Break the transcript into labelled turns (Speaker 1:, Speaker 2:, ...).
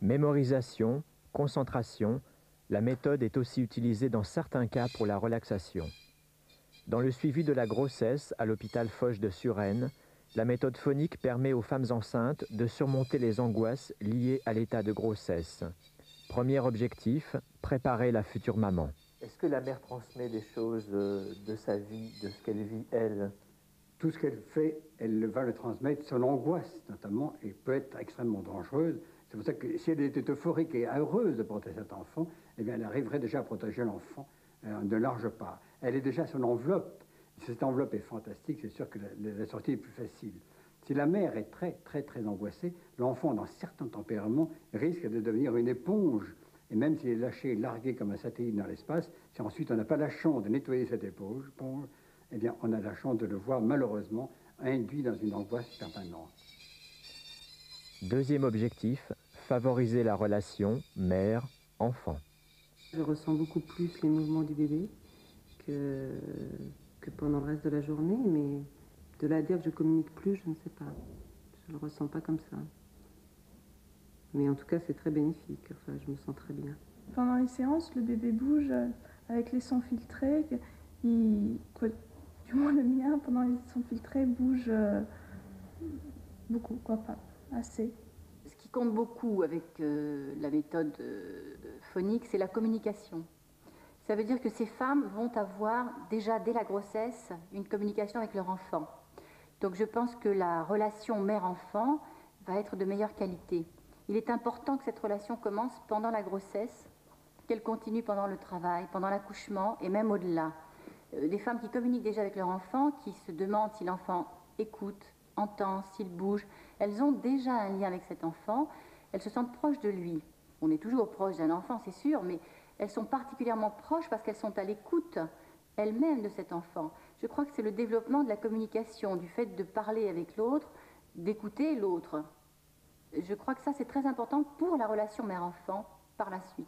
Speaker 1: Mémorisation, concentration, la méthode est aussi utilisée dans certains cas pour la relaxation. Dans le suivi de la grossesse à l'hôpital Foch de Suresnes, la méthode phonique permet aux femmes enceintes de surmonter les angoisses liées à l'état de grossesse. Premier objectif, préparer la future maman. Est-ce que la mère transmet des choses de sa vie, de ce qu'elle vit elle?
Speaker 2: Tout ce qu'elle fait, elle va le transmettre. Son angoisse, notamment, et peut être extrêmement dangereuse. C'est pour ça que si elle était euphorique et heureuse de porter cet enfant, eh bien, elle arriverait déjà à protéger l'enfant de large part. Elle est déjà son enveloppe. Si cette enveloppe est fantastique, c'est sûr que la sortie est plus facile. Si la mère est très, très, très angoissée, l'enfant, dans certains tempéraments, risque de devenir une éponge. Et même s'il est lâché, largué comme un satellite dans l'espace, si ensuite on n'a pas la chance de nettoyer cette éponge, eh bien, on a la chance de le voir, malheureusement, induit dans une angoisse permanente.
Speaker 1: Deuxième objectif, favoriser la relation mère-enfant.
Speaker 3: Je ressens beaucoup plus les mouvements du bébé que pendant le reste de la journée, mais de là à dire que je communique plus, je ne sais pas. Je ne le ressens pas comme ça. Mais en tout cas, c'est très bénéfique. Enfin, je me sens très bien.
Speaker 4: Pendant les séances, le bébé bouge avec les sons filtrés. Du moins le mien, pendant les sons filtrés, bouge beaucoup, quoi, pas assez.
Speaker 5: Ce qui compte beaucoup avec la méthode phonique, c'est la communication. Ça veut dire que ces femmes vont avoir déjà dès la grossesse une communication avec leur enfant. Donc je pense que la relation mère-enfant va être de meilleure qualité. Il est important que cette relation commence pendant la grossesse, qu'elle continue pendant le travail, pendant l'accouchement et même au-delà. Des femmes qui communiquent déjà avec leur enfant, qui se demandent si l'enfant écoute, entend, s'il bouge, elles ont déjà un lien avec cet enfant, elles se sentent proches de lui. On est toujours proche d'un enfant, c'est sûr, mais elles sont particulièrement proches parce qu'elles sont à l'écoute elles-mêmes de cet enfant. Je crois que c'est le développement de la communication, du fait de parler avec l'autre, d'écouter l'autre. Je crois que ça, c'est très important pour la relation mère-enfant par la suite.